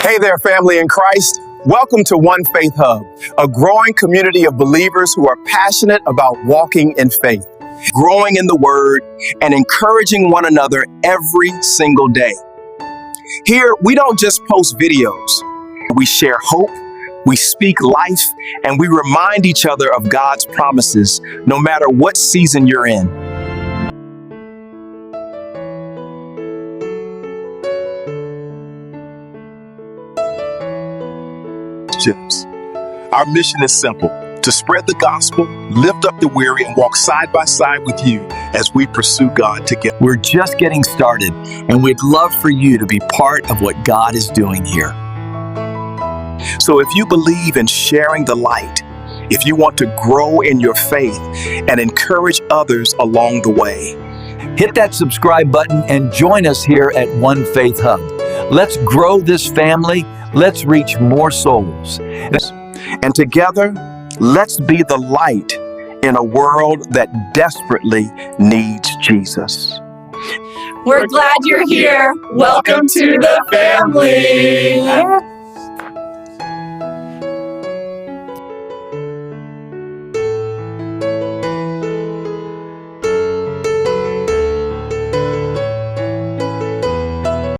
Hey there, family in Christ. Welcome to 1FaithHub, a growing community of believers who are passionate about walking in faith, growing in the Word, and encouraging one another every single day. Here, we don't just post videos. We share hope, we speak life, and we remind each other of God's promises, no matter what season you're in. Our mission is simple: to spread the gospel, lift up the weary, and walk side by side with you as we pursue God together. We're just getting started, and we'd love for you to be part of what God is doing here. So if you believe in sharing the light, if you want to grow in your faith and encourage others along the way, hit that subscribe button and join us here at 1FaithHub. Let's grow this family. Let's reach more souls. And together, let's be the light in a world that desperately needs Jesus. We're glad you're here. Welcome to the family.